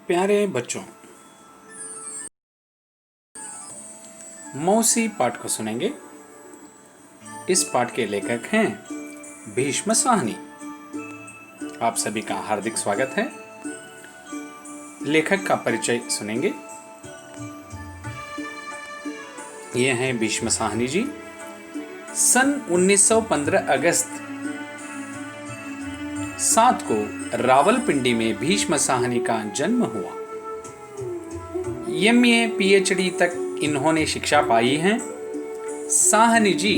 प्यारे बच्चों, मौसी पाठ को सुनेंगे। इस पाठ के लेखक हैं भीष्म साहनी। आप सभी का हार्दिक स्वागत है। लेखक का परिचय सुनेंगे। ये हैं भीष्म साहनी जी। सन 1915 अगस्त 7 को रावलपिंडी में भीष्म साहनी का जन्म हुआ। एमए पीएचडी तक इन्होंने शिक्षा पाई है। साहनी जी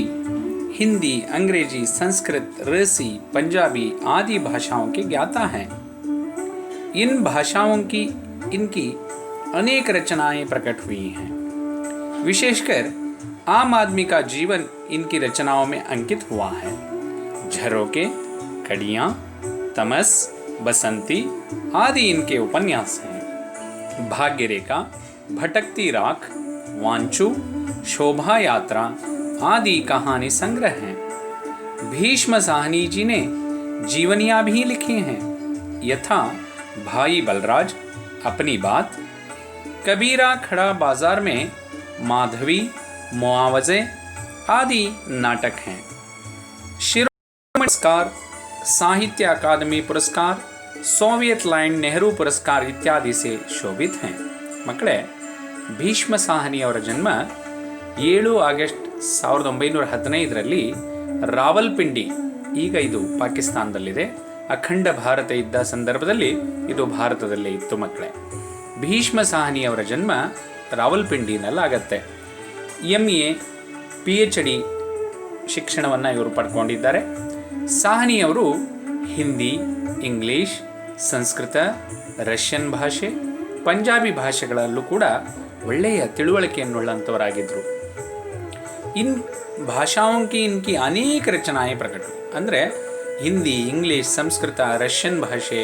हिंदी, अंग्रेजी, संस्कृत, रूसी, पंजाबी आदि भाषाओं के ज्ञाता हैं। इन भाषाओं की इनकी अनेक रचनाएं प्रकट हुई हैं। विशेषकर आम आदमी का जीवन इनकी रचनाओं में अंकित हुआ है। झरोके, कड़ियाँ, तमस, बसंती आदि इनके उपन्यास हैं। भाग्य रेखा, भटकती राख, वांचू, शोभा यात्रा आदि कहानी संग्रह हैं। भीष्म साहनी जी ने जीवनियाँ भी लिखी हैं, यथा भाई बलराज, अपनी बात, कबीरा खड़ा बाजार में, माधवी, मुआवजे आदि नाटक हैं। शिरोमणि पुरस्कार, साहित्य अकादमी पुरस्कार, सोवियत लैंड नेहरू पुरस्कार इत्यादि से शोभित हैं। ಮಕ್ಕಳೇ, ಭೀಷ್ಮ ಸಾಹನಿಯವರ ಜನ್ಮ 7 ಆಗಸ್ಟ್ 1915ರಲ್ಲಿ ರಾವಲ್ಪಿಂಡಿ, ಈಗ ಇದು ಪಾಕಿಸ್ತಾನದಲ್ಲಿದೆ, ಅಖಂಡ ಭಾರತ ಇದ್ದ ಸಂದರ್ಭದಲ್ಲಿ ಇದು ಭಾರತದಲ್ಲೇ ಇತ್ತು. ಮಕ್ಕಳೇ, ಭೀಷ್ಮ ಸಾಹನಿಯವರ ಜನ್ಮ ರಾವಲ್ಪಿಂಡಿನಲ್ಲಾಗತ್ತೆ. MA PhD ಶಿಕ್ಷಣವನ್ನು ಇವರು ಪಡ್ಕೊಂಡಿದ್ದಾರೆ. ಸಾಹನಿಯವರು ಹಿಂದಿ, ಇಂಗ್ಲಿಷ್, ಸಂಸ್ಕೃತ, ರಷ್ಯನ್ ಭಾಷೆ, ಪಂಜಾಬಿ ಭಾಷೆಗಳಲ್ಲೂ ಕೂಡ ಒಳ್ಳೆಯ ತಿಳುವಳಿಕೆಯನ್ನುಳ್ಳಂಥವರಾಗಿದ್ದರು. इन भाषाओं की इनकी अनेक रचनाएं प्रकट हुई. ಅಂದರೆ ಹಿಂದಿ, ಇಂಗ್ಲಿಷ್, ಸಂಸ್ಕೃತ, ರಷ್ಯನ್ ಭಾಷೆ,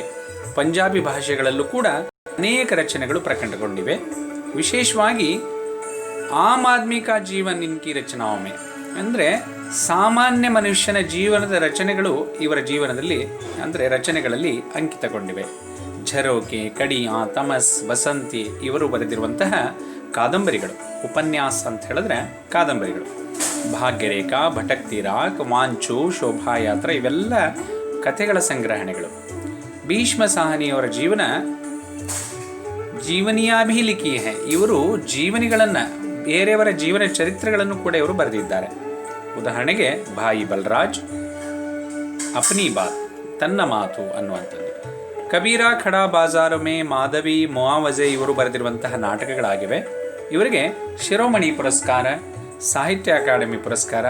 ಪಂಜಾಬಿ ಭಾಷೆಗಳಲ್ಲೂ ಕೂಡ ಅನೇಕ ರಚನೆಗಳು ಪ್ರಕಟಗೊಂಡಿವೆ. ವಿಶೇಷವಾಗಿ ಆಮ್ ಆದ್ಮಿ ಕಾ ಜೀವನ್ ಇನ್ಕಿ ರಚನಾओं में, ಅಂದರೆ ಸಾಮಾನ್ಯ ಮನುಷ್ಯನ ಜೀವನದ ರಚನೆಗಳು ಇವರ ಜೀವನದಲ್ಲಿ ಅಂದರೆ ರಚನೆಗಳಲ್ಲಿ ಅಂಕಿತಗೊಂಡಿವೆ. ಝರೋಕೆ, ಕಡಿಯಾ, ತಮಸ್, ಬಸಂತಿ ಇವರು ಬರೆದಿರುವಂತಹ ಕಾದಂಬರಿಗಳು, ಉಪನ್ಯಾಸ ಅಂತ ಹೇಳಿದ್ರೆ ಕಾದಂಬರಿಗಳು. ಭಾಗ್ಯರೇಖಾ, ಭಟಕ್ತಿ ರಾಕ್, ವಾಂಚು, ಶೋಭಾಯಾತ್ರ ಇವೆಲ್ಲ ಕಥೆಗಳ ಸಂಗ್ರಹಣೆಗಳು. ಭೀಷ್ಮ ಸಾಹನಿಯವರ ಜೀವನ ಜೀವನಿಯಾಭಿ ಲಿಖಿ ಹೈ. ಇವರು ಜೀವನಿಗಳನ್ನು, ಬೇರೆಯವರ ಜೀವನ ಚರಿತ್ರೆಗಳನ್ನು ಕೂಡ ಇವರು ಬರೆದಿದ್ದಾರೆ. ಉದಾಹರಣೆಗೆ ಭಾಯಿ ಬಲರಾಜ್, ಅಪ್ನಿ ಬಾತ್, ತನ್ನ ಮಾತು ಅನ್ನುವಂಥದ್ದು. ಕಬೀರಾ ಖಡಾ ಬಾಜಾರ್ ಮೇ, ಮಾಧವಿ, ಮುಆವಜೆ ಇವರು ಬರೆದಿರುವಂತಹ ನಾಟಕಗಳಾಗಿವೆ. ಇವರಿಗೆ ಶಿರೋಮಣಿ ಪುರಸ್ಕಾರ, ಸಾಹಿತ್ಯ ಅಕಾಡೆಮಿ ಪುರಸ್ಕಾರ,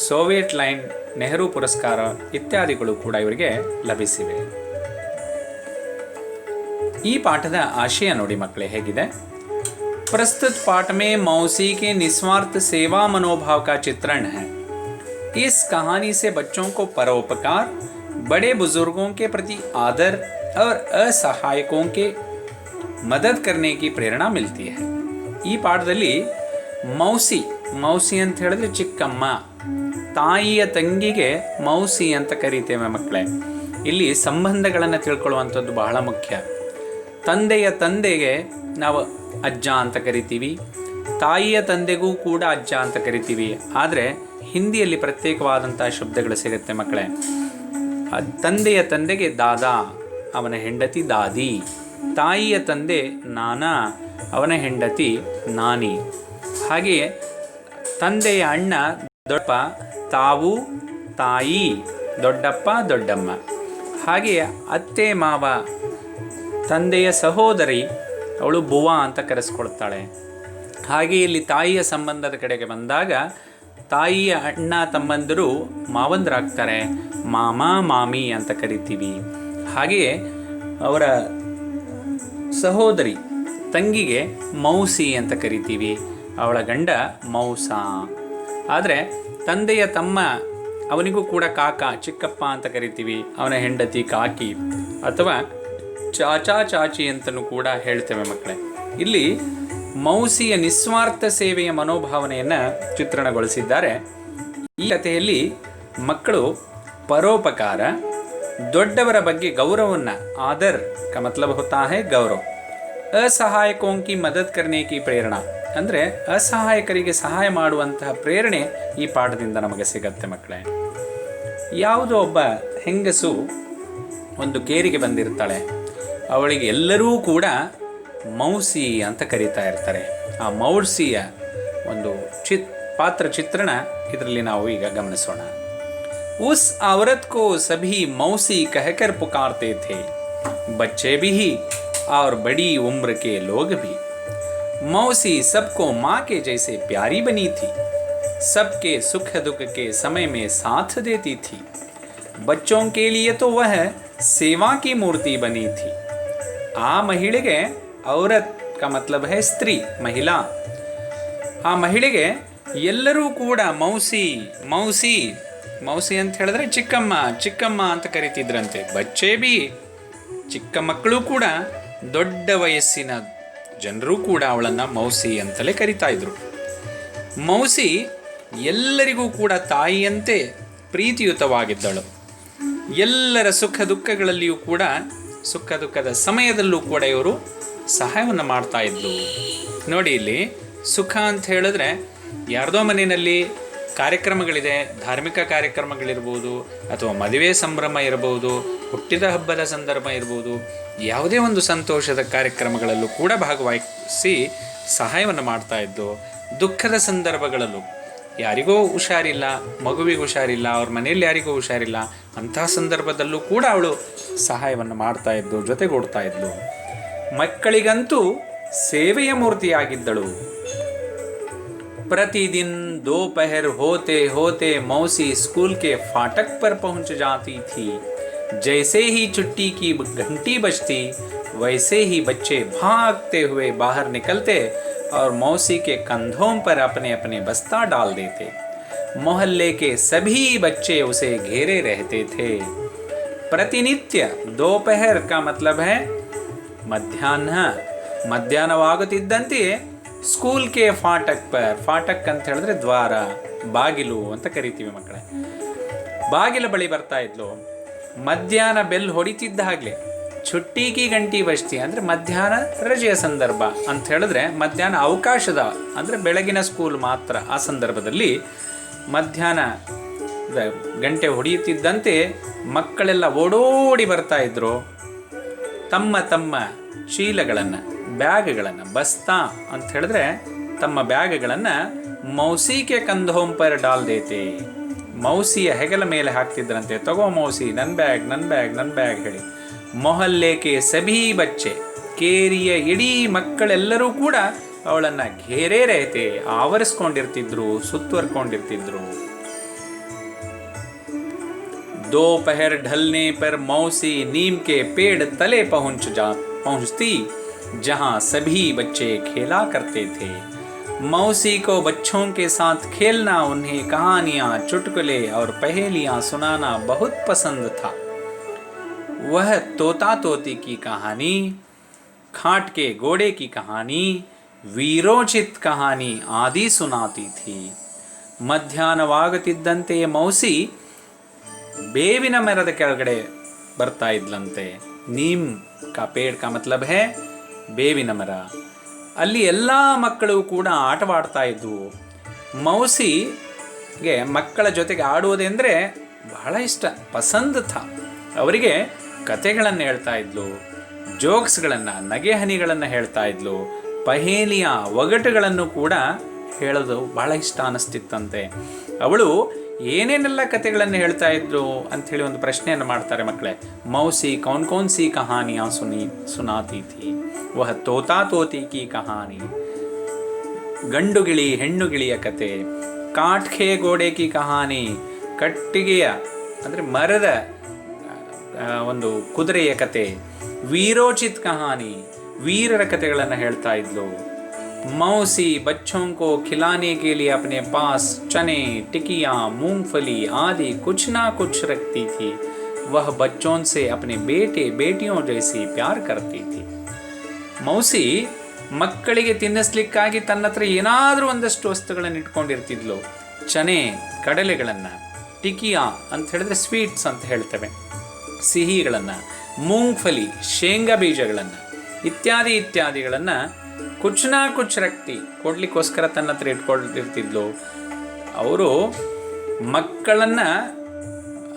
ಸೋವಿಯತ್ ಲೈನ್ ನೆಹರು ಪುರಸ್ಕಾರ ಇತ್ಯಾದಿಗಳು ಕೂಡ ಇವರಿಗೆ ಲಭಿಸಿವೆ. ಈ ಪಾಠದ ಆಶಯ ನೋಡಿ ಮಕ್ಕಳೇ ಹೇಗಿದೆ. प्रस्तुत पाठ में मौसी के निस्वार्थ सेवा मनोभाव का चित्रण है. इस कहानी से बच्चों को परोपकार, बड़े बुजुर्गों के प्रति आदर और असहायकों के मदद करने की प्रेरणा मिलती है. ಈ ಪಾಠದಲ್ಲಿ ಮೌಸಿ ಅಂತ ಹೇಳಿದ್ರೆ ಚಿಕ್ಕಮ್ಮ, ತಾಯಿಯ ತಂಗಿಗೆ ಮೌಸಿ ಅಂತ ಕರೀತೇವೆ ಮಕ್ಕಳೇ. ಇಲ್ಲಿ ಸಂಬಂಧಗಳನ್ನು ತಿಳ್ಕೊಳ್ಳುವಂಥದ್ದು ಬಹಳ ಮುಖ್ಯ. ತಂದೆಯ ತಂದೆಗೆ ನಾವು ಅಜ್ಜ ಅಂತ ಕರಿತೀವಿ, ತಾಯಿಯ ತಂದೆಗೂ ಕೂಡ ಅಜ್ಜ ಅಂತ ಕರಿತೀವಿ. ಆದರೆ ಹಿಂದಿಯಲ್ಲಿ ಪ್ರತ್ಯೇಕವಾದಂಥ ಶಬ್ದಗಳು ಸಿಗುತ್ತೆ ಮಕ್ಕಳೇ. ತಂದೆಯ ತಂದೆಗೆ ದಾದಾ, ಅವನ ಹೆಂಡತಿ ದಾದಿ. ತಾಯಿಯ ತಂದೆ ನಾನಾ, ಅವನ ಹೆಂಡತಿ ನಾನಿ. ಹಾಗೆಯೇ ತಂದೆಯ ಅಣ್ಣ ದೊಡ್ಡಪ್ಪ, ತಾವು, ತಾಯಿ, ದೊಡ್ಡಪ್ಪ, ದೊಡ್ಡಮ್ಮ. ಹಾಗೆಯೇ ಅತ್ತೆ ಮಾವ, ತಂದೆಯ ಸಹೋದರಿ, ಅವಳು ಬುವ ಅಂತ ಕರೆಸ್ಕೊಳ್ತಾಳೆ. ಹಾಗೆ ಇಲ್ಲಿ ತಾಯಿಯ ಸಂಬಂಧದ ಕಡೆಗೆ ಬಂದಾಗ ತಾಯಿಯ ಅಣ್ಣ ತಮ್ಮಂದಿರು ಮಾವಂದರಾಗ್ತಾರೆ, ಮಾಮ ಮಾಮಿ ಅಂತ ಕರಿತೀವಿ. ಹಾಗೆಯೇ ಅವರ ಸಹೋದರಿ ತಂಗಿಗೆ ಮೌಸಿ ಅಂತ ಕರಿತೀವಿ, ಅವಳ ಗಂಡ ಮೌಸ. ಆದರೆ ತಂದೆಯ ತಮ್ಮ ಅವನಿಗೂ ಕೂಡ ಕಾಕ, ಚಿಕ್ಕಪ್ಪ ಅಂತ ಕರಿತೀವಿ, ಅವನ ಹೆಂಡತಿ ಕಾಕಿ ಅಥವಾ ಚಾಚಾ ಚಾಚಿ ಅಂತಲೂ ಕೂಡ ಹೇಳ್ತೇವೆ ಮಕ್ಕಳೇ. ಇಲ್ಲಿ ಮೌಸಿಯ ನಿಸ್ವಾರ್ಥ ಸೇವೆಯ ಮನೋಭಾವನೆಯನ್ನು ಚಿತ್ರಣಗೊಳಿಸಿದ್ದಾರೆ. ಈ ಕಥೆಯಲ್ಲಿ ಮಕ್ಕಳು ಪರೋಪಕಾರ, ದೊಡ್ಡವರ ಬಗ್ಗೆ ಗೌರವವನ್ನು, ಆದರ್ का मतलब होता है गौरव, ಅಸಹಾಯಕೋಂ ಕಿ ಮದದ್ ಕರ್ನೆ ಕಿ ಪ್ರೇರಣಾ, ಅಂದರೆ ಅಸಹಾಯಕರಿಗೆ ಸಹಾಯ ಮಾಡುವಂತಹ ಪ್ರೇರಣೆ ಈ ಪಾಠದಿಂದ ನಮಗೆ ಸಿಗತ್ತೆ ಮಕ್ಕಳೇ. ಯಾವುದೋ ಒಬ್ಬ ಹೆಂಗಸು ಒಂದು ಕೇರಿಗೆ ಬಂದಿರ್ತಾಳೆ, ಅವಳಿಗೆ ಎಲ್ಲರೂ ಕೂಡ ಮೌಸಿ ಅಂತ ಕರೀತಾ ಇರ್ತಾರೆ. ಆ ಮೌಸಿಯ ಒಂದು ಪಾತ್ರ ಚಿತ್ರಣ ಇದರಲ್ಲಿ ನಾವು ಈಗ ಗಮನಿಸೋಣ. ಉಸ್ ಔರತ್ ಕೋ ಸಭಿ ಮೌಸಿ ಕಹಕರ್ ಪುಕಾರ್ತೆ ಥೆ, ಬಚ್ಚೆ ಭಿ और बड़ी उम्र के लोग भी. मौसी सबको माँ के जैसे प्यारी बनी थी, सबके सुख दुख के समय में साथ देती थी. बच्चों के लिए तो वह सेवा की मूर्ति बनी थी. आ महिಳೆಗೆ ಔರತ್ का मतलब है स्त्री, महिला. ಆ ಮಹಿಳೆಗೆ ಎಲ್ಲರೂ ಕೂಡ ಮೌಸಿ ಮೌಸಿ ಮೌಸಿ ಅಂತ ಹೇಳಿದ್ರೆ ಚಿಕ್ಕಮ್ಮ ಚಿಕ್ಕಮ್ಮ ಅಂತ ಕರಿತಿದ್ರಂತೆ. ಬಚ್ಚೆ ಬಿ, ಚಿಕ್ಕ ಮಕ್ಕಳು ಕೂಡ, ದೊಡ್ಡ ವಯಸ್ಸಿನ ಜನರು ಕೂಡ ಅವಳನ್ನು ಮೌಸಿ ಅಂತಲೇ ಕರಿತಾ ಇದ್ರು. ಮೌಸಿ ಎಲ್ಲರಿಗೂ ಕೂಡ ತಾಯಿಯಂತೆ ಪ್ರೀತಿಯುತವಾಗಿದ್ದಳು. ಎಲ್ಲರ ಸುಖ ದುಃಖಗಳಲ್ಲಿಯೂ ಕೂಡ, ಸುಖ ದುಃಖದ ಸಮಯದಲ್ಲೂ ಕೂಡ ಇವರು ಸಹಾಯವನ್ನು ಮಾಡ್ತಾ ಇದ್ಲು. ನೋಡಿ, ಇಲ್ಲಿ ಸುಖ ಅಂತ ಹೇಳಿದ್ರೆ ಯಾರ್ದೋ ಮನೆಯಲ್ಲಿ ಕಾರ್ಯಕ್ರಮಗಳಿದೆ, ಧಾರ್ಮಿಕ ಕಾರ್ಯಕ್ರಮಗಳಿರ್ಬೋದು, ಅಥವಾ ಮದುವೆ ಸಂಭ್ರಮ ಇರಬಹುದು, ಹುಟ್ಟಿದ ಹಬ್ಬದ ಸಂದರ್ಭ ಇರ್ಬೋದು, ಯಾವುದೇ ಒಂದು ಸಂತೋಷದ ಕಾರ್ಯಕ್ರಮಗಳಲ್ಲೂ ಕೂಡ ಭಾಗವಹಿಸಿ ಸಹಾಯವನ್ನು ಮಾಡ್ತಾ ಇದ್ದು. ದುಃಖದ ಸಂದರ್ಭಗಳಲ್ಲೂ ಯಾರಿಗೋ ಹುಷಾರಿಲ್ಲ, ಮಗುವಿಗೆ ಹುಷಾರಿಲ್ಲ, ಅವ್ರ ಮನೆಯಲ್ಲಿ ಯಾರಿಗೋ ಹುಷಾರಿಲ್ಲ, ಅಂತಹ ಸಂದರ್ಭದಲ್ಲೂ ಕೂಡ ಅವಳು ಸಹಾಯವನ್ನು ಮಾಡ್ತಾ ಇದ್ದು, ಜೊತೆಗೂಡ್ತಾ ಇದ್ಲು. ಮಕ್ಕಳಿಗಂತೂ ಸೇವೆಯ ಮೂರ್ತಿಯಾಗಿದ್ದಳು. प्रतिदिन दोपहर होते होते मौसी स्कूल के फाटक पर पहुंच जाती थी. जैसे ही छुट्टी की घंटी बजती, वैसे ही बच्चे भागते हुए बाहर निकलते और मौसी के कंधों पर अपने अपने बस्ता डाल देते. मोहल्ले के सभी बच्चे उसे घेरे रहते थे. प्रतिनित्य, दोपहर का मतलब है मध्याह्न, ಮಧ್ಯಾಹ್ನವಾಗುತ್ತಿದ್ದಂತೆಯೇ ಸ್ಕೂಲ್ ಕೆ ಫಾಟಕ್ ಪರ್, ಫಾಟಕ್ ಅಂತ ಹೇಳಿದ್ರೆ ದ್ವಾರ, ಬಾಗಿಲು ಅಂತ ಕರಿತೀವಿ ಮಕ್ಕಳೇ. ಬಾಗಿಲ ಬಳಿ ಬರ್ತಾ ಇದ್ಲು. ಮಧ್ಯಾಹ್ನ ಬೆಲ್ ಹೊಡಿತಿದ್ದಾಗಲೇ छुट्टी की ಗಂಟಿ ಬಜ್ತಿ ಅಂದರೆ ಮಧ್ಯಾಹ್ನ ರಜೆಯ ಸಂದರ್ಭ ಅಂತ ಹೇಳಿದ್ರೆ, ಮಧ್ಯಾಹ್ನ ಅವಕಾಶದ ಅಂದರೆ ಬೆಳಗಿನ ಸ್ಕೂಲ್ ಮಾತ್ರ. ಆ ಸಂದರ್ಭದಲ್ಲಿ ಮಧ್ಯಾಹ್ನ ಗಂಟೆ ಹೊಡೆಯುತ್ತಿದ್ದಂತೆ ಮಕ್ಕಳೆಲ್ಲ ಓಡೋಡಿ ಬರ್ತಾ ಇದ್ರು. ತಮ್ಮ ತಮ್ಮ ಶೀಲಗಳನ್ನು, ಬ್ಯಾಗ್ಗಳನ್ನು, ಬಸ್ತಾ ಅಂತ ಹೇಳಿದ್ರೆ ತಮ್ಮ ಬ್ಯಾಗ್ಗಳನ್ನು ಮೌಸಿಗೆ ಕಂಧೋಂಪರ್ ಡಾಲ್ ದೇತೆ, ಮೌಸಿಯ ಹೆಗಲ ಮೇಲೆ ಹಾಕ್ತಿದ್ರಂತೆ. ತಗೋ ಮೌಸಿ, ನನ್ನ ಬ್ಯಾಗ್ ನನ್ನ ಬ್ಯಾಗ್ ನನ್ನ ಬ್ಯಾಗ್ ಹೇಳಿ. ಮೊಹಲ್ಲೆಗೆ ಸಭೀ ಬಚ್ಚೆ, ಕೇರಿಯ ಇಡೀ ಮಕ್ಕಳೆಲ್ಲರೂ ಕೂಡ ಅವಳನ್ನು ಘೇರೇ ರೇತೆ, ಆವರಿಸ್ಕೊಂಡಿರ್ತಿದ್ರು, ಸುತ್ತುವರ್ಕೊಂಡಿರ್ತಿದ್ರು. दोपहर ढलने पर मौसी नीम के पेड़ तले पहुंचती, जहां सभी बच्चे खेला करते थे. मौसी को बच्चों के साथ खेलना, उन्हें कहानियां, चुटकुले और पहेलियां सुनाना बहुत पसंद था. वह तोता तोती की कहानी, खाट के घोड़े की कहानी, वीरोचित कहानी आदि सुनाती थी. ಮಧ್ಯಾಹ್ನವಾಗುತ್ತಿದ್ದಂತೆ ಮೌಸಿ ಬೇವಿನ ಮರದ ಕೆಳಗಡೆ ಬರ್ತಾ ಇದ್ಲಂತೆ. ನೀಮ್ ಕಾ ಪೇಡ್ ಕಾ ಮತ್ಲಬ್ ಹೇ ಬೇವಿನ ಮರ. ಅಲ್ಲಿ ಎಲ್ಲ ಮಕ್ಕಳು ಕೂಡ ಆಟವಾಡ್ತಾ ಇದ್ವು. ಮೌಸಿಗೆ ಮಕ್ಕಳ ಜೊತೆಗೆ ಆಡುವುದೆಂದರೆ ಬಹಳ ಇಷ್ಟ, ಪಸಂದ್ ಥಾ. ಅವರಿಗೆ ಕತೆಗಳನ್ನು ಹೇಳ್ತಾ ಇದ್ಲು, ಜೋಕ್ಸ್ಗಳನ್ನು, ನಗೆ ಹನಿಗಳನ್ನು ಹೇಳ್ತಾ ಇದ್ಲು, ಪಹೇಲಿಯ ಒಗಟುಗಳನ್ನು ಕೂಡ ಹೇಳೋದು ಬಹಳ ಇಷ್ಟ ಅನ್ನಿಸ್ತಿತ್ತಂತೆ. ಅವಳು ಏನೇನೆಲ್ಲ ಕತೆಗಳನ್ನು ಹೇಳ್ತಾ ಇದ್ರು ಅಂಥೇಳಿ ಒಂದು ಪ್ರಶ್ನೆಯನ್ನು ಮಾಡ್ತಾರೆ ಮಕ್ಕಳೇ. ಮೌಸಿ ಕೌನ್ ಕೌನ್ ಸಿ ಕಹಾನಿಯಾ ಸುನಾತಿ ಥಿ. ವಹ ತೋತಾ ತೋತಿ ಕಿ ಕಹಾನಿ, ಗಂಡು ಗಿಳಿ ಹೆಣ್ಣು ಗಿಳಿಯ ಕತೆ. ಕಾಟ್ಖೆ ಗೋಡೆ ಕಿ ಕಹಾನಿ, ಕಟ್ಟಿಗೆಯ ಅಂದರೆ ಮರದ ಒಂದು ಕುದುರೆಯ ಕತೆ. ವೀರೋಚಿತ್ ಕಹಾನಿ, ವೀರರ ಕತೆಗಳನ್ನು ಹೇಳ್ತಾ ಇದ್ಲು. मौसी बच्चों को खिलाने के लिए अपने पास चने, टिकिया, मूंगफली आदि कुछ ना कुछ रखती थी. वह बच्चों से अपने बेटे बेटियों जैसी प्यार करती थी. मौसी ಮಕ್ಕಳಿಗೆ ತಿನ್ನಿಸ್ಲಿಕ್ಕಾಗಿ ತನ್ನ ಹತ್ರ ಏನಾದರೂ ಒಂದಷ್ಟು ವಸ್ತುಗಳನ್ನು ಇಟ್ಕೊಂಡಿರ್ತಿದ್ಲು. ಚನೆ, ಕಡಲೆಗಳನ್ನು, ಟಿಕಿಯಾ ಅಂತ ಹೇಳಿದ್ರೆ ಸ್ವೀಟ್ಸ್ ಅಂತ ಹೇಳ್ತೇವೆ, ಸಿಹಿಗಳನ್ನು, ಮೂಂಗ್ಫಲಿ ಶೇಂಗಾ ಬೀಜಗಳನ್ನು, ಇತ್ಯಾದಿ ಇತ್ಯಾದಿಗಳನ್ನು ಕುಚ್ ನಾ ಕುಚ್ ರಕ್ತಿ ಕೊಡ್ಲಿಕ್ಕೋಸ್ಕರ ತನ್ನ ಹತ್ರ ಇಟ್ಕೊಂಡಿರ್ತಿದ್ಲು. ಅವರು ಮಕ್ಕಳನ್ನು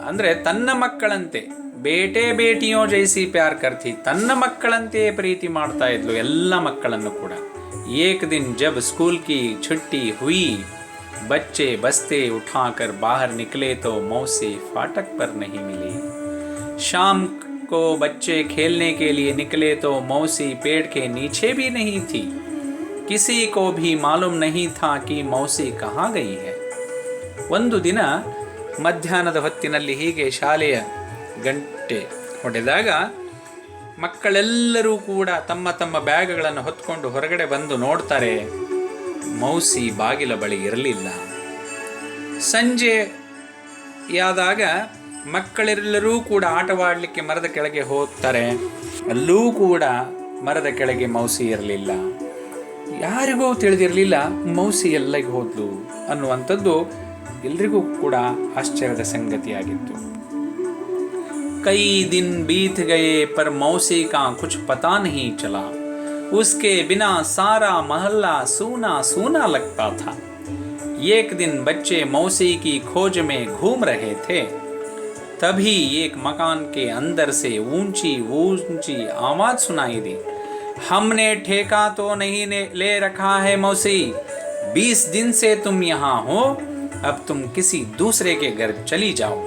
ಅಂದರೆ ತನ್ನ ಮಕ್ಕಳಂತೆ ಬೇಟೆ ಬೇಟಿಯೋ ಜೈಸಿ ಪ್ಯಾರ್ ಕರ್ತಿ, ತನ್ನ ಮಕ್ಕಳಂತೆಯೇ ಪ್ರೀತಿ ಮಾಡ್ತಾ ಇದ್ಲು ಎಲ್ಲ ಮಕ್ಕಳನ್ನು ಕೂಡ. ಏಕ್ ದಿನ್ ಜಬ್ ಸ್ಕೂಲ್ ಕಿ छुट्टी हुई, बच्चे बस्ते उठाकर बाहर निकले तो मौसी फाटक पर नहीं मिली. शाम को बच्चे खेलने के लिए निकले तो मौसी पेड़ के नीचे भी नहीं थी. किसी को भी मालूम नहीं था कि मौसी कहाँ गई है. ಒಂದು ದಿನ ಮಧ್ಯಾಹ್ನದ ಹೊತ್ತಿನಲ್ಲಿ ಹೀಗೆ ಶಾಲೆಯ ಗಂಟೆ ಹೊಡೆದಾಗ ಮಕ್ಕಳೆಲ್ಲರೂ ಕೂಡ ತಮ್ಮ ತಮ್ಮ ಬ್ಯಾಗ್ಗಳನ್ನು ಹೊತ್ಕೊಂಡು ಹೊರಗಡೆ ಬಂದು ನೋಡ್ತಾರೆ. ಮೌಸಿ ಬಾಗಿಲ ಬಳಿ ಇರಲಿಲ್ಲ. ಸಂಜೆಯಾದಾಗ ಮಕ್ಕಳೆಲ್ಲರೂ ಕೂಡ ಆಟವಾಡಲಿಕ್ಕೆ ಮರದ ಕೆಳಗೆ ಹೋಗ್ತಾರೆ. ಅಲ್ಲೂ ಕೂಡ ಮರದ ಕೆಳಗೆ ಮೌಸಿ ಇರಲಿಲ್ಲ. ಯಾರಿಗೂ ತಿಳಿದಿರಲಿಲ್ಲ ಮೌಸಿ ಎಲ್ಲಿಗೆ ಹೋದ್ಲು ಅನ್ನುವಂಥದ್ದು ಎಲ್ರಿಗೂ ಕೂಡ ಆಶ್ಚರ್ಯದ ಸಂಗತಿಯಾಗಿತ್ತು. ಕೈ ದಿನ बीत गए पर मौसी का कुछ पता नहीं चला. उसके बिना सारा मोहल्ला सूना सूना लगता था. एक दिन बच्चे मौसी की खोज में घूम रहे थे. तभी एक मकान के अंदर से ऊंची ऊंची आवाज सुनाई दी. हमने ठेका तो नहीं ले रखा है मौसी, 20 दिन से तुम यहाँ हो, अब तुम किसी दूसरे के घर चली जाओ.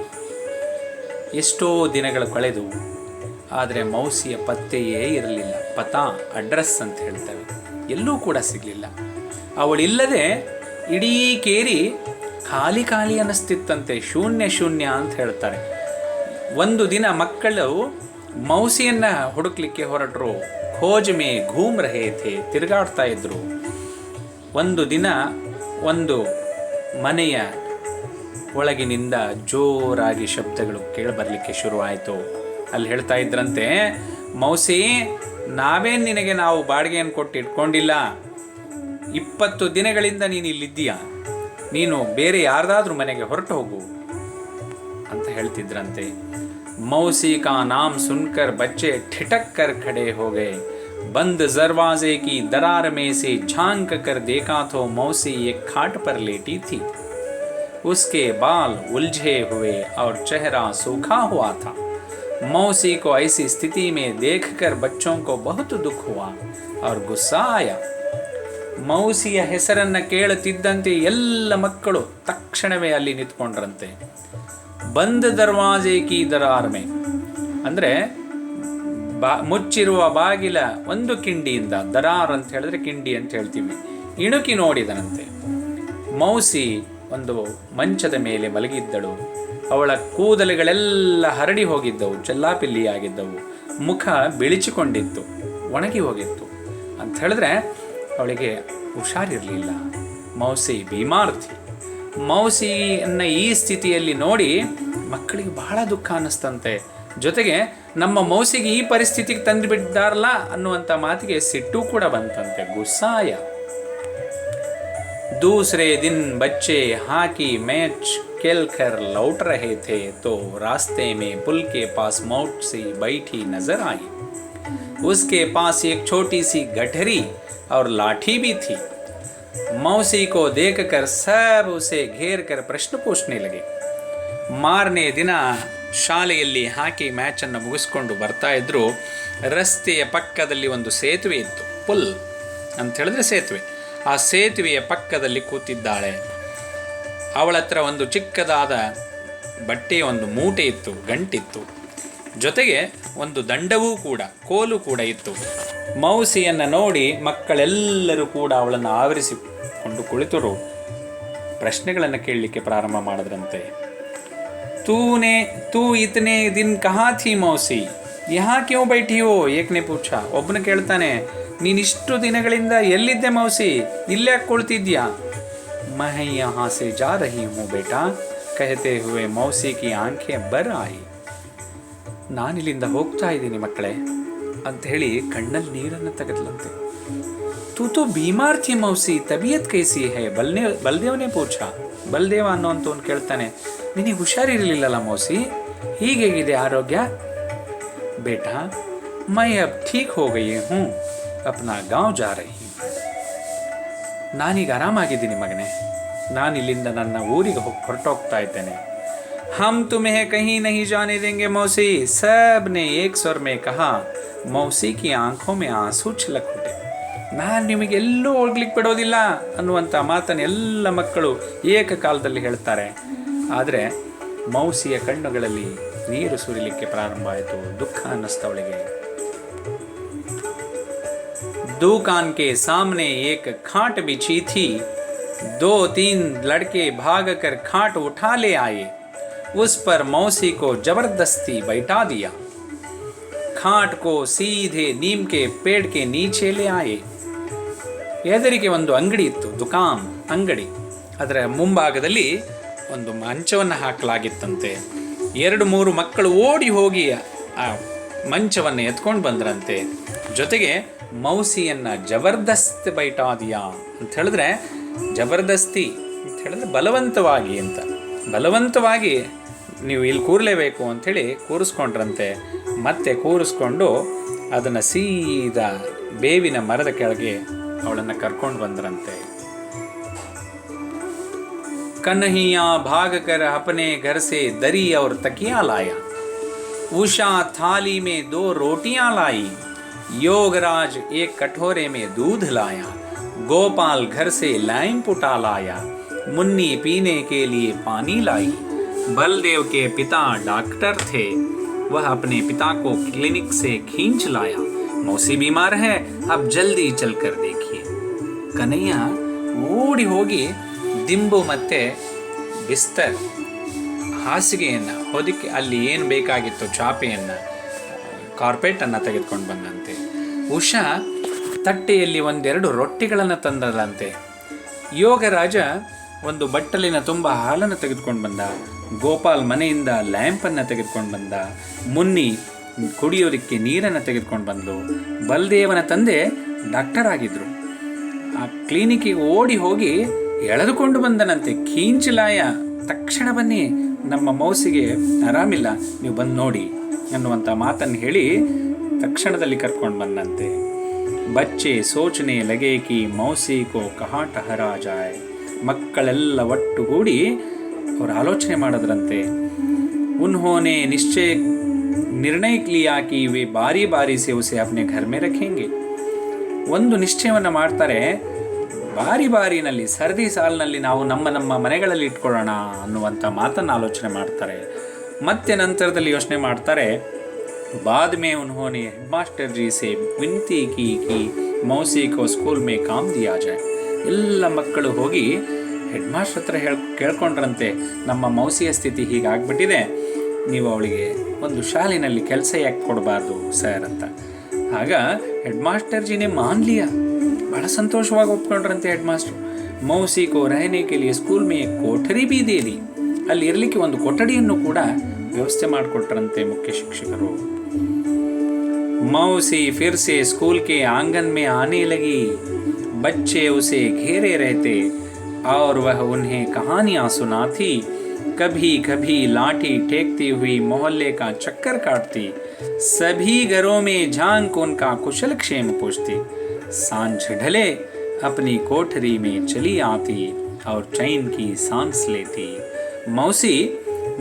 ಎಷ್ಟೋ ದಿನಗಳು ಕಳೆದು ಆದರೆ ಮೌಸಿಯ ಪತ್ತೆಯೇ ಇರಲಿಲ್ಲ. ಪತಾ ಅಡ್ರೆಸ್ ಅಂತ ಹೇಳ್ತೇವೆ, ಎಲ್ಲೂ ಕೂಡ ಸಿಗಲಿಲ್ಲ. ಅವಳಿಲ್ಲದೆ ಇಡೀ ಕೇರಿ ಖಾಲಿ ಖಾಲಿ ಅನ್ನಿಸ್ತಿತ್ತಂತೆ, ಶೂನ್ಯ ಶೂನ್ಯ ಅಂತ ಹೇಳ್ತಾರೆ. ಒಂದು ದಿನ ಮಕ್ಕಳು ಮೌಸಿಯನ್ನು ಹುಡುಕ್ಲಿಕ್ಕೆ ಹೊರಟರು. ಖೋಜ್ ಮೇ ಘೂಮ್ ರಹೇ ಥೇ, ತಿರುಗಾಡ್ತಾ ಇದ್ರು. ಒಂದು ದಿನ ಒಂದು ಮನೆಯ ಒಳಗಿನಿಂದ ಜೋರಾಗಿ ಶಬ್ದಗಳು ಕೇಳಬರಲಿಕ್ಕೆ ಶುರುವಾಯಿತು. ಅಲ್ಲಿ ಹೇಳ್ತಾ ಇದ್ರಂತೆ, ಮೌಸಿ ನಾವೇನು ನಿನಗೆ ನಾವು ಬಾಡಿಗೆಯನ್ನು ಕೊಟ್ಟು ಇಟ್ಕೊಂಡಿಲ್ಲ, 20 ದಿನಗಳಿಂದ ನೀನು ಇಲ್ಲಿದ್ದೀಯಾ, ನೀನು ಬೇರೆ ಯಾರ್ದಾದ್ರೂ ಮನೆಗೆ ಹೊರಟು ಹೋಗು ಅಂತ ಹೇಳ್ತಿದ್ರಂತೆ. मौसी का नाम सुनकर बच्चे ठिठक कर खड़े हो गए. बंद दरवाजे की दरार में से झांक कर देखा तो मौसी एक खाट पर लेटी थी. उसके बाल उलझे हुए और चेहरा सूखा हुआ था. मौसी को ऐसी स्थिति में देखकर बच्चों को बहुत दुख हुआ और गुस्सा आया. ಮೌಸಿಯ ಹೆಸರನ್ನು ಕೇಳುತ್ತಿದ್ದಂತೆ ಎಲ್ಲ ಮಕ್ಕಳು ತಕ್ಷಣವೇ ಅಲ್ಲಿ ನಿಂತ್ಕೊಂಡ್ರಂತೆ. ಬಂದ್ ದರ್ವಾಜೆ ಕಿ ದರಾರ್ ಮೇ ಅಂದರೆ ಮುಚ್ಚಿರುವ ಬಾಗಿಲ ಒಂದು ಕಿಂಡಿಯಿಂದ, ದರಾರ್ ಅಂತ ಹೇಳಿದ್ರೆ ಕಿಂಡಿ ಅಂತ ಹೇಳ್ತೀವಿ, ಇಣುಕಿ ನೋಡಿದನಂತೆ. ಮೌಸಿ ಒಂದು ಮಂಚದ ಮೇಲೆ ಮಲಗಿದ್ದಳು. ಅವಳ ಕೂದಲುಗಳೆಲ್ಲ ಹರಡಿ ಹೋಗಿದ್ದವು, ಚೆಲ್ಲಾಪಿಲ್ಲಿಯಾಗಿದ್ದವು, ಮುಖ ಬಿಳಿಚಿಕೊಂಡಿತ್ತು, ಒಣಗಿ ಹೋಗಿತ್ತು. ಅಂತ ಹೇಳಿದ್ರೆ ಅವಳಿಗೆ ಹುಷಾರಿರಲಿಲ್ಲ. ಮೌಸಿ ಬೀಮಾರ್ತಿ. ಮೌಸಿಯನ್ನು ಈ ಸ್ಥಿತಿಯಲ್ಲಿ ನೋಡಿ ಮಕ್ಕಳಿಗೆ ಬಹಳ ದುಃಖ ಅನ್ನಿಸ್ತಂತೆ. ಜೊತೆಗೆ ನಮ್ಮ ಮೌಸಿಗೆ ಈ ಪರಿಸ್ಥಿತಿಗೆ ತಂದು ಬಿದ್ದಾರಲ್ಲ ಅನ್ನುವಂಥ ಮಾತಿಗೆ ಸಿಟ್ಟು ಕೂಡ ಬಂತಂತೆ, ಗುಸ್ಸಾಯ. दूसरे दिन बच्चे हॉकी मैच खेलकर लौट रहे थे तो रास्ते में पुल के पास मौसी बैठी नजर आई. उसके पास एक छोटी सी गठरी और लाठी भी थी. मौसी को देखकर सब उसे घेर कर प्रश्न पूछने लगे. ಮಾರನೇ ದಿನ ಶಾಲೆಯಲ್ಲಿ ಹಾಕಿ ಮ್ಯಾಚನ್ನು ಮುಗಿಸ್ಕೊಂಡು ಬರ್ತಾ ಇದ್ರು. ರಸ್ತೆಯ ಪಕ್ಕದಲ್ಲಿ ಒಂದು ಸೇತುವೆ ಇತ್ತು, ಪುಲ್ ಅಂತ ಹೇಳಿದ್ರೆ ಸೇತುವೆ. ಆ ಸೇತುವೆಯ ಪಕ್ಕದಲ್ಲಿ ಕೂತಿದ್ದಾಳೆ. ಅವಳ ಹತ್ರ ಒಂದು ಚಿಕ್ಕದಾದ ಬಟ್ಟೆಯ ಒಂದು ಮೂಟೆ ಇತ್ತು, ಗಂಟಿತ್ತು. ಜೊತೆಗೆ ಒಂದು ದಂಡವೂ ಕೂಡ, ಕೋಲು ಕೂಡ ಇತ್ತು. ಮೌಸಿಯನ್ನು ನೋಡಿ ಮಕ್ಕಳೆಲ್ಲರೂ ಕೂಡ ಅವಳನ್ನು ಆವರಿಸಿಕೊಂಡು ಕುಳಿತರು. ಪ್ರಶ್ನೆಗಳನ್ನು ಕೇಳಲಿಕ್ಕೆ ಪ್ರಾರಂಭ ಮಾಡಿದ್ರಂತೆ. तू इतने दिन कहाँ थी मौसी, यहाँ क्यों बैठी हो, एक ने पूछा. ಒಬ್ಬನು ಕೇಳ್ತಾನೆ, ನೀನಿಷ್ಟು ದಿನಗಳಿಂದ ಎಲ್ಲಿದ್ದೆ ಮೌಸಿ, ಇಲ್ಲೇ ಕುಳಿತಿದ್ಯಾ. मैं यहाँ से जा रही हूँ बेटा, कहते हुए मौसी की आंखें भर आई. ನಾನಿಲ್ಲಿಂದ ಹೋಗ್ತಾ ಇದ್ದೀನಿ ಮಕ್ಕಳೇ ಅಂತ ಹೇಳಿ ಕಣ್ಣಲ್ಲಿ ನೀರನ್ನು ತೆಗೆದ್ಲಂತೆ. तू तो बीमार थी मौसी, तबीयत कैसी है, बलदेव ने पूछा. ಬಲದೇವ ಅನ್ನೋಂಥವ್ನು ಕೇಳ್ತಾನೆ, ನಿನಗೆ ಹುಷಾರಿರಲಿಲ್ಲಲ್ಲ ಮೌಸಿ, ಹೀಗೇಗಿದೆ ಆರೋಗ್ಯ. ಬೇಟಾ मैं अब ठीक हो गई हूँ, अपना गांव जा रही हूँ. ನಾನೀಗ ಆರಾಮಾಗಿದ್ದೀನಿ ಮಗನೇ, ನಾನಿಲ್ಲಿಂದ ನನ್ನ ಊರಿಗೆ ಹೊರಟೋಗ್ತಾ ಇದ್ದೇನೆ. हम तुम्हें कहीं नहीं जाने देंगे मौसी, सब ने एक स्वर में कहा. मौसी की आंखों में आंसू छलक उठे. ನಾನು ನಿಮಗೆ ಎಲ್ಲೂ ಹೋಗ್ಲಿಕ್ಕೆ ಬಿಡೋದಿಲ್ಲ ಅನ್ನುವಂಥ ಮಾತನ್ನು ಎಲ್ಲ ಮಕ್ಕಳು ಏಕಕಾಲದಲ್ಲಿ ಹೇಳ್ತಾರೆ. ಆದರೆ ಮೌಸಿಯ ಕಣ್ಣುಗಳಲ್ಲಿ ನೀರು ಸುರಿಲಿಕ್ಕೆ ಪ್ರಾರಂಭ ಆಯಿತು. ದುಃಖ ಅನ್ನಿಸ್ತವಳಿಗೆ. दुकान के सामने एक खाट बिछी थी. 2-3 लड़के भागकर खाट उठा ले आए. उस पर मौसी को जबरदस्ती बैठा दिया. खाट को सीधे नीम के पेड़ के नीचे ले आए. ಎದುರಿಗೆ ಒಂದು ಅಂಗಡಿ ಇತ್ತು, ದುಕಾನ್ ಅಂಗಡಿ. ಅದರ ಮುಂಭಾಗದಲ್ಲಿ ಒಂದು ಮಂಚವನ್ನು ಹಾಕಲಾಗಿತ್ತಂತೆ. 2-3 ಮಕ್ಕಳು ಓಡಿ ಹೋಗಿ ಆ ಮಂಚವನ್ನು ಎತ್ಕೊಂಡು ಬಂದ್ರಂತೆ. ಜೊತೆಗೆ ಮೌಸಿಯನ್ನು ಜಬರ್ದಸ್ತ್ ಬೈಟಾದಿಯಾ ಅಂತ ಹೇಳಿದ್ರೆ, ಜಬರ್ದಸ್ತಿ ಅಂತ ಹೇಳಿದ್ರೆ ಬಲವಂತವಾಗಿ ಅಂತ, ಬಲವಂತವಾಗಿ ನೀವು ಇಲ್ಲಿ ಕೂರಲೇಬೇಕು ಅಂಥೇಳಿ ಕೂರಿಸ್ಕೊಂಡ್ರಂತೆ. ಮತ್ತೆ ಕೂರಿಸ್ಕೊಂಡು ಅದನ್ನು ಸೀದಾ ಬೇವಿನ ಮರದ ಕೆಳಗೆ ಅವಳನ್ನು ಕರ್ಕೊಂಡು ಬಂದ್ರಂತೆ. कन्हैया भागकर अपने घर से दरी और तकिया लाया. उषा थाली में 2 रोटियां लाई. योगराज एक कटोरे में दूध लाया. गोपाल घर से लाइम पुटा लाया. मुन्नी पीने के लिए पानी लाई. बलदेव के पिता डॉक्टर थे, वह अपने पिता को क्लिनिक से खींच लाया. मौसी बीमार है, अब जल्दी चलकर देखिए. कन्हैया ಓಡಿ ಹೋಗಿ ದಿಂಬು ಮತ್ತು ಬಿಸ್ತರ್, ಹಾಸಿಗೆಯನ್ನು ಹೊದಿಕೆ, ಅಲ್ಲಿ ಏನು ಬೇಕಾಗಿತ್ತು ಚಾಪೆಯನ್ನು, ಕಾರ್ಪೆಟನ್ನು ತೆಗೆದುಕೊಂಡು ಬಂದಂತೆ. ಉಷಾ ತಟ್ಟೆಯಲ್ಲಿ 1-2 ರೊಟ್ಟಿಗಳನ್ನು ತಂದದಂತೆ. ಯೋಗರಾಜ ಒಂದು ಬಟ್ಟಲಿನ ತುಂಬ ಹಾಲನ್ನು ತೆಗೆದುಕೊಂಡು ಬಂದ. ಗೋಪಾಲ್ ಮನೆಯಿಂದ ಲ್ಯಾಂಪನ್ನು ತೆಗೆದುಕೊಂಡು ಬಂದ. ಮುನ್ನಿ ಕುಡಿಯೋದಕ್ಕೆ ನೀರನ್ನು ತೆಗೆದುಕೊಂಡು ಬಂದಳು. ಬಲದೇವನ ತಂದೆ ಡಾಕ್ಟರ್ ಆಗಿದ್ದರು. ಆ ಕ್ಲಿನಿಕ್ಕಿಗೆ ಓಡಿ ಹೋಗಿ ಎಳೆದುಕೊಂಡು ಬಂದನಂತೆ. ಖೀಂಚಲಾಯ, ತಕ್ಷಣ ಬನ್ನಿ, ನಮ್ಮ ಮೌಸಿಗೆ ಆರಾಮಿಲ್ಲ, ನೀವು ಬಂದು ನೋಡಿ ಅನ್ನುವಂಥ ಮಾತನ್ನು ಹೇಳಿ ತಕ್ಷಣದಲ್ಲಿ ಕರ್ಕೊಂಡು ಬಂದಂತೆ. ಬಚ್ಚೆ ಸೋಚನೆ ಲಗೆ ಕಿ ಮೌಸಿ ಕೋ ಕಹಾ ಟಹರಾ ಜಾಯ್. ಮಕ್ಕಳೆಲ್ಲ ಒಟ್ಟುಗೂಡಿ ಅವರು ಆಲೋಚನೆ ಮಾಡಿದ್ರಂತೆ. ಉನ್ಹೋನೆ ನಿರ್ಣಯ ಲಿಯಾ ಕಿ ವೆ ಬಾರಿ ಬಾರಿ ಸೆ ಉಸೆ ಅಪ್ನೆ ಘರ್ ಮೇ ರಖೇಂಗೆ. ಒಂದು ನಿಶ್ಚಯವನ್ನು ಮಾಡ್ತಾರೆ, ಬಾರಿ ಬಾರಿನಲ್ಲಿ ಸರದಿ ಸಾಲಿನಲ್ಲಿ ನಾವು ನಮ್ಮ ಮನೆಗಳಲ್ಲಿ ಇಟ್ಕೊಳ್ಳೋಣ ಅನ್ನುವಂಥ ಮಾತನ್ನು ಆಲೋಚನೆ ಮಾಡ್ತಾರೆ. ಮತ್ತೆ ನಂತರದಲ್ಲಿ ಯೋಚನೆ ಮಾಡ್ತಾರೆ. बाद में उन्होंने हेडमास्टर जी से विनती की कि मौसी को स्कूल में काम दिया जाए. ಎಲ್ಲ ಮಕ್ಕಳು ಹೋಗಿ ಹೆಡ್ ಮಾಸ್ಟರ್ ಹತ್ರ ಕೇಳ್ಕೊಂಡ್ರಂತೆ, ನಮ್ಮ ಮೌಸಿಯ ಸ್ಥಿತಿ ಹೀಗಾಗ್ಬಿಟ್ಟಿದೆ, ನೀವು ಅವಳಿಗೆ ಒಂದು ಶಾಲೆಯಲ್ಲಿ ಕೆಲಸ ಯಾಕೆ ಕೊಡಬಾರ್ದು ಸರ್ ಅಂತ. ಆಗ ಹೆಡ್ ಮಾಸ್ಟರ್ ಜಿನೇ ಮಾನ್ ಲಿಯಾ, ಬಹಳ ಸಂತೋಷವಾಗಿ ಒಪ್ಕೊಂಡ್ರಂತೆ ಹೆಡ್ ಮಾಸ್ಟರ್. ಮೌಸಿ ಕೋ ರಹನೆ ಕೆ ಲಿಯೆ ಸ್ಕೂಲ್ ಮೇ ಕೋಠರಿ ಬಿ ದೇ ದಿ. ಅಲ್ಲಿ ಇರಲಿಕ್ಕೆ ಒಂದು ಕೊಠಡಿಯನ್ನು ಕೂಡ ವ್ಯವಸ್ಥೆ ಮಾಡಿಕೊಟ್ರಂತೆ ಮುಖ್ಯ ಶಿಕ್ಷಕರು. मौसी फिर से स्कूल के आंगन में आने लगी. बच्चे उसे घेरे रहते और वह उन्हें कहानियाँ सुनाती. कभी कभी लाठी टेकती हुई मोहल्ले का चक्कर काटती. सभी घरों में झांक उनका कुशल क्षेम पूछती. सांझ ढले अपनी कोठरी में चली आती और चैन की सांस लेती. मौसी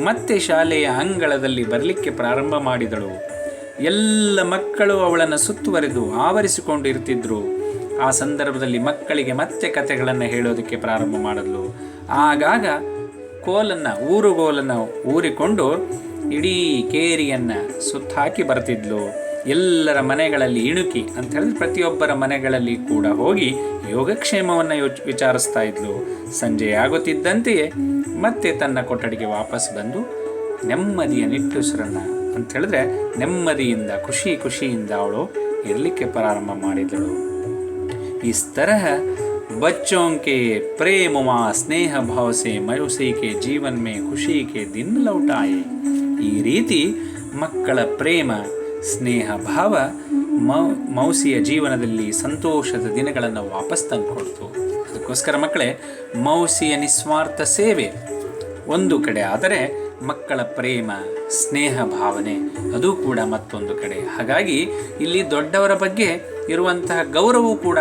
ಮತ್ತೆ ಶಾಲೆಯ ಅಂಗಳದಲ್ಲಿ ಬರಲಿಕ್ಕೆ ಪ್ರಾರಂಭ ಮಾಡಿದಳು. ಎಲ್ಲ ಮಕ್ಕಳು ಅವಳನ್ನು ಸುತ್ತುವರೆದು ಆವರಿಸಿಕೊಂಡಿರ್ತಿದ್ರು. ಆ ಸಂದರ್ಭದಲ್ಲಿ ಮಕ್ಕಳಿಗೆ ಮತ್ತೆ ಕಥೆಗಳನ್ನು ಹೇಳೋದಕ್ಕೆ ಪ್ರಾರಂಭ ಮಾಡಿದ್ಲು. ಆಗಾಗ ಊರುಗೋಲನ್ನು ಊರಿಕೊಂಡು ಇಡೀ ಕೇರಿಯನ್ನು ಸುತ್ತಾಕಿ ಬರ್ತಿದ್ಲು. ಎಲ್ಲರ ಮನೆಗಳಲ್ಲಿ ಇಣುಕಿ ಅಂತ ಹೇಳಿದ್ರೆ ಪ್ರತಿಯೊಬ್ಬರ ಮನೆಗಳಲ್ಲಿ ಕೂಡ ಹೋಗಿ ಯೋಗಕ್ಷೇಮವನ್ನು ವಿಚಾರಿಸ್ತಾ ಇದ್ಲು. ಸಂಜೆ ಆಗುತ್ತಿದ್ದಂತೆಯೇ ಮತ್ತೆ ತನ್ನ ಕೊಠಡಿಗೆ ವಾಪಸ್ ಬಂದು ನೆಮ್ಮದಿಯ ನಿಟ್ಟುಸಿರನ್ನು ಅಂತ ಹೇಳಿದ್ರೆ ನೆಮ್ಮದಿಯಿಂದ ಖುಷಿಯಿಂದ ಅವಳು ಇರಲಿಕ್ಕೆ ಪ್ರಾರಂಭ ಮಾಡಿದಳು. इस तरह बच्चों के प्रेम व स्नेह भाव से मौसी के जीवन में खुशी के दिन लौट आए. ಈ ರೀತಿ ಮಕ್ಕಳ ಪ್ರೇಮ ಸ್ನೇಹ ಭಾವ ಮೌಸಿಯ ಜೀವನದಲ್ಲಿ ಸಂತೋಷದ ದಿನಗಳನ್ನು ವಾಪಸ್ ತಂದುಕೊಡ್ತು. ಅದಕ್ಕೋಸ್ಕರ ಮಕ್ಕಳೇ, ಮೌಸಿಯ ನಿಸ್ವಾರ್ಥ ಸೇವೆ ಒಂದು ಕಡೆ ಆದರೆ ಮಕ್ಕಳ ಪ್ರೇಮ ಸ್ನೇಹ ಭಾವನೆ ಅದು ಕೂಡ ಮತ್ತೊಂದು ಕಡೆ. ಹಾಗಾಗಿ ಇಲ್ಲಿ ದೊಡ್ಡವರ ಬಗ್ಗೆ ಇರುವಂತಹ ಗೌರವವು ಕೂಡ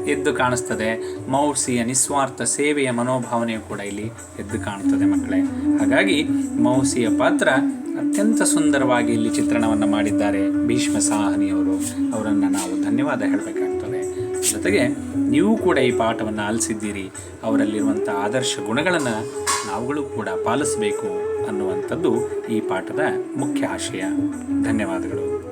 ಎದ್ದು ಕಾಣಿಸ್ತದೆ. ಮೌಸಿಯ ನಿಸ್ವಾರ್ಥ ಸೇವೆಯ ಮನೋಭಾವನೆಯು ಕೂಡ ಇಲ್ಲಿ ಎದ್ದು ಕಾಣುತ್ತದೆ ಮಕ್ಕಳೇ. ಹಾಗಾಗಿ ಮೌಸಿಯ ಪಾತ್ರ ಅತ್ಯಂತ ಸುಂದರವಾಗಿ ಇಲ್ಲಿ ಚಿತ್ರಣವನ್ನು ಮಾಡಿದ್ದಾರೆ ಭೀಷ್ಮ ಸಾಹನಿಯವರು. ಅವರನ್ನು ನಾವು ಧನ್ಯವಾದ ಹೇಳಬೇಕಾಗ್ತದೆ. ಜೊತೆಗೆ ನೀವು ಕೂಡ ಈ ಪಾಠವನ್ನು ಆಲಿಸಿದ್ದೀರಿ. ಅವರಲ್ಲಿರುವಂಥ ಆದರ್ಶ ಗುಣಗಳನ್ನು ನಾವುಗಳು ಕೂಡ ಪಾಲಿಸಬೇಕು ಅನ್ನುವಂಥದ್ದು ಈ ಪಾಠದ ಮುಖ್ಯ ಆಶಯ. ಧನ್ಯವಾದಗಳು.